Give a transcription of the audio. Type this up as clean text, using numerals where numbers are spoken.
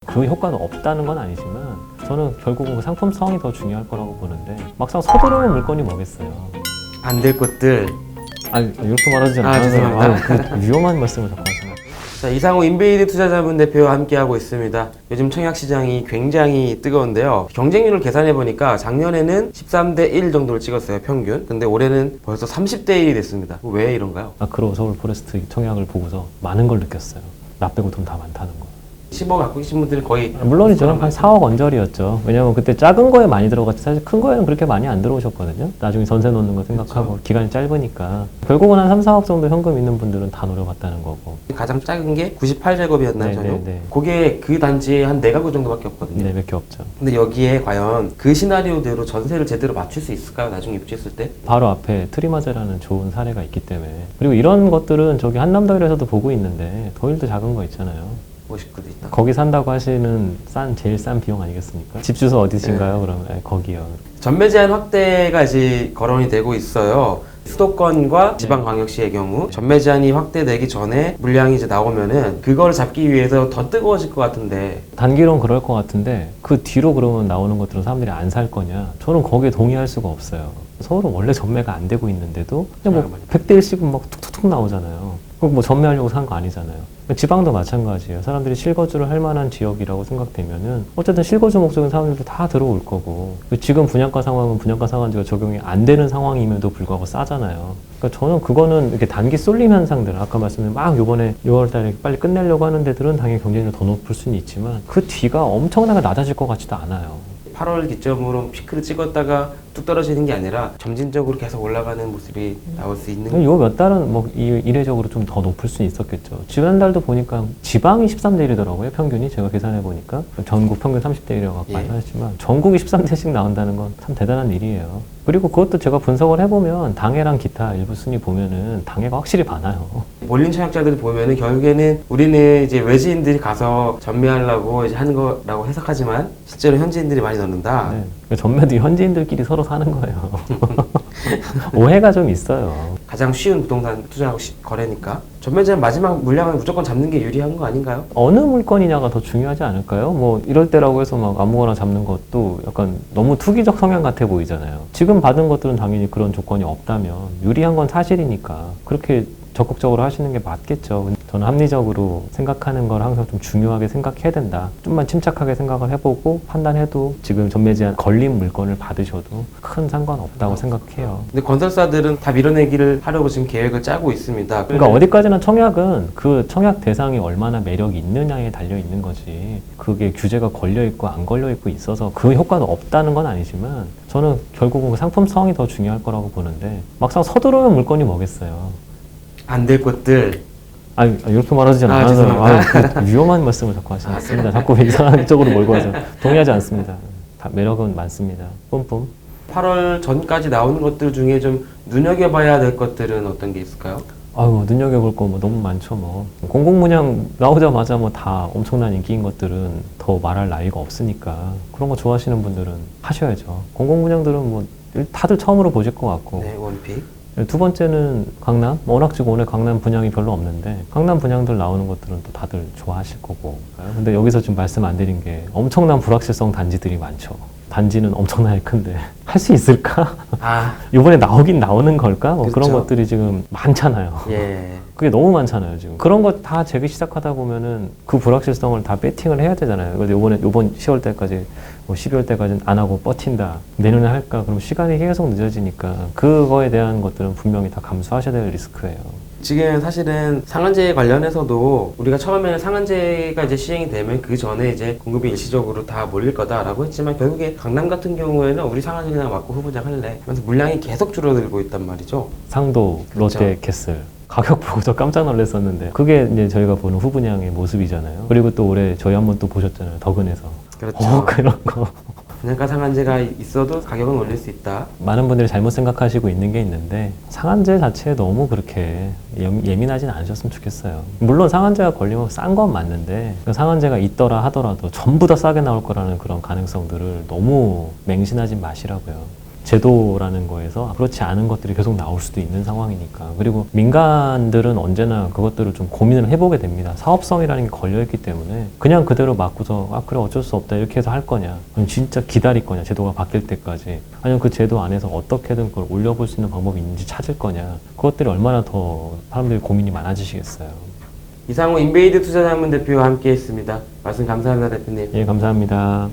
그 효과는 없다는 건 아니지만 저는 결국은 그 상품성이 더 중요할 거라고 보는데 막상 서두르는 물건이 뭐겠어요. 안 될 것들. 아니 이렇게 말하지 않아요. 죄송합니다. 그 위험한 말씀을 자꾸 하시네요. 자, 이상호 인베이드 투자자분 대표와 함께하고 있습니다. 요즘 청약 시장이 굉장히 뜨거운데요. 경쟁률을 계산해 보니까 작년에는 13대 1 정도를 찍었어요, 평균. 근데 올해는 벌써 30대 1이 됐습니다. 왜 이런가요? 마크로 서울 포레스트 청약을 보고서 많은 걸 느꼈어요. 나 빼고 돈 다 많다는 거. 10억 갖고 계신 분들은 거의 물론이죠. 한 4억 언저리였죠. 왜냐면 그때 작은 거에 많이 들어갔지 사실 큰 거에는 그렇게 많이 안 들어오셨거든요. 나중에 전세 놓는 거 생각하고 그렇죠. 기간이 짧으니까 결국은 한 3, 4억 정도 현금 있는 분들은 다 노려봤다는 거고. 가장 작은 게 98제곱이었나요, 전용? 네. 그게 그 단지에 한 4가구 정도밖에 없거든요. 네, 몇 개 없죠. 근데 여기에 과연 그 시나리오대로 전세를 제대로 맞출 수 있을까요? 나중에 입주했을 때? 바로 앞에 트리마제라는 좋은 사례가 있기 때문에. 그리고 이런 것들은 저기 한남더일에서도 보고 있는데 더일도 작은 거 있잖아요. 59도 있다. 거기 산다고 하시는 제일 싼 비용 아니겠습니까? 집 주소 어디신가요? 그러면 거기요. 전매 제한 확대가 이제 거론이 되고 있어요. 수도권과 지방광역시의 경우 전매 제한이 확대되기 전에 물량이 이제 나오면은 그걸 잡기 위해서 더 뜨거워질 것 같은데. 단기론 그럴 것 같은데 그 뒤로 그러면 나오는 것들은 사람들이 안 살 거냐? 저는 거기에 동의할 수가 없어요. 서울은 원래 전매가 안 되고 있는데도 그냥 뭐 100대 1씩은 막 툭툭툭 나오잖아요. 그거 뭐 전매하려고 산 거 아니잖아요. 지방도 마찬가지예요. 사람들이 실거주를 할 만한 지역이라고 생각되면은 어쨌든 실거주 목적인 사람들도 다 들어올 거고 지금 분양가 상황은 분양가 상한제가 적용이 안 되는 상황임에도 불구하고 싸잖아요. 그러니까 저는 그거는 이렇게 단기 쏠림 현상들 아까 말씀드린 막 요번에 6월 달에 빨리 끝내려고 하는 데들은 당연히 경쟁률이 더 높을 수는 있지만 그 뒤가 엄청나게 낮아질 것 같지도 않아요. 8월 기점으로 피크를 찍었다가 뚝 떨어지는 게 아니라 점진적으로 계속 올라가는 모습이 나올 수 있는. 요 몇 달은 뭐 이례적으로 좀 더 높을 수 있었겠죠. 지난달도 보니까 지방이 13대 1이더라고요. 평균이 제가 계산해 보니까 전국 평균 30대 1이라고 아까 말씀하셨지만 전국이 13대씩 나온다는 건 참 대단한 일이에요. 그리고 그것도 제가 분석을 해보면 당해랑 기타 일부 순위 보면은 당해가 확실히 많아요. 몰린 청약자들 보면은 결국에는 우리는 이제 외지인들이 가서 전매하려고 이제 하는 거라고 해석하지만 실제로 현지인들이 많이 넣는다. 네. 전매도 현지인들끼리 서로 사는 거예요. 오해가 좀 있어요. 가장 쉬운 부동산 투자 거래니까 전매 제한 마지막 물량을 무조건 잡는 게 유리한 거 아닌가요? 어느 물건이냐가 더 중요하지 않을까요? 뭐 이럴 때라고 해서 막 아무거나 잡는 것도 약간 너무 투기적 성향 같아 보이잖아요. 지금 받은 것들은 당연히 그런 조건이 없다면 유리한 건 사실이니까 그렇게 적극적으로 하시는 게 맞겠죠. 저는 합리적으로 생각하는 걸 항상 좀 중요하게 생각해야 된다. 좀만 침착하게 생각을 해보고 판단해도 지금 전매 제한 걸린 물건을 받으셔도 큰 상관없다고 생각해요. 근데 건설사들은 다 밀어내기를 하려고 지금 계획을 짜고 있습니다. 그러니까 어디까지나 청약은 그 청약 대상이 얼마나 매력이 있느냐에 달려 있는 거지. 그게 규제가 걸려 있고 안 걸려 있고 있어서 그 효과는 없다는 건 아니지만 저는 결국은 그 상품성이 더 중요할 거라고 보는데 막상 서두르는 물건이 뭐겠어요. 안 될 것들. 아니 이렇게 말하지 않아요. 죄송합니다. 그 위험한 말씀을 자꾸 하시습니다. 자꾸 이상한 쪽으로 몰고 와서 동의하지 않습니다. 다 매력은 많습니다. 뿜뿜. 8월 전까지 나오는 것들 중에 좀 눈여겨봐야 될 것들은 어떤 게 있을까요? 아유 눈여겨볼 거 뭐 너무 많죠 뭐. 공공분양 나오자마자 뭐 다 엄청난 인기인 것들은 더 말할 나위가 없으니까 그런 거 좋아하시는 분들은 하셔야죠. 공공분양들은 뭐 다들 처음으로 보실 것 같고. 네, 원픽. 두 번째는 강남. 워낙 지금 오늘 강남 분양이 별로 없는데 강남 분양들 나오는 것들은 또 다들 좋아하실 거고. 근데 여기서 지금 말씀 안 드린 게 엄청난 불확실성 단지들이 많죠. 단지는 엄청나게 큰데 할 수 있을까? 이번에 나오긴 나오는 걸까? 뭐 그런 그렇죠. 것들이 지금 많잖아요. 예. 그게 너무 많잖아요, 지금. 그런 거 다 재기 시작하다 보면은 그 불확실성을 다 배팅을 해야 되잖아요. 그래서 이번 10월 때까지, 뭐 12월 때까지는 안 하고 버틴다. 내년에 할까? 그럼 시간이 계속 늦어지니까 그거에 대한 것들은 분명히 다 감수하셔야 될 리스크예요. 지금 사실은 상한제 관련해서도 우리가 처음에는 상한제가 이제 시행이 되면 그 전에 이제 공급이 일시적으로 다 몰릴 거다라고 했지만 결국에 강남 같은 경우에는 우리 상한제 그냥 맞고 후분양 할래. 그래서 물량이 계속 줄어들고 있단 말이죠. 상도, 롯데, 캐슬. 가격 보고 저 깜짝 놀랐었는데 그게 이제 저희가 보는 후분양의 모습이잖아요. 그리고 또 올해 저희 한번 또 보셨잖아요. 덕은에서. 그렇죠. 그런 거. 분양가 상한제가 있어도 가격은 올릴 수 있다. 많은 분들이 잘못 생각하시고 있는 게 있는데 상한제 자체에 너무 그렇게 예민하진 않으셨으면 좋겠어요. 물론 상한제가 걸리면 싼 건 맞는데 그 상한제가 있더라 하더라도 전부 다 싸게 나올 거라는 그런 가능성들을 너무 맹신하지 마시라고요. 제도라는 거에서 그렇지 않은 것들이 계속 나올 수도 있는 상황이니까. 그리고 민간들은 언제나 그것들을 좀 고민을 해보게 됩니다. 사업성이라는 게 걸려있기 때문에 그냥 그대로 맞고서 아 그래 어쩔 수 없다 이렇게 해서 할 거냐, 그럼 진짜 기다릴 거냐 제도가 바뀔 때까지, 아니면 그 제도 안에서 어떻게든 그걸 올려볼 수 있는 방법이 있는지 찾을 거냐, 그것들이 얼마나 더 사람들이 고민이 많아지시겠어요. 이상호 인베이드 투자자문 대표와 함께했습니다. 말씀 감사합니다, 대표님. 예, 감사합니다.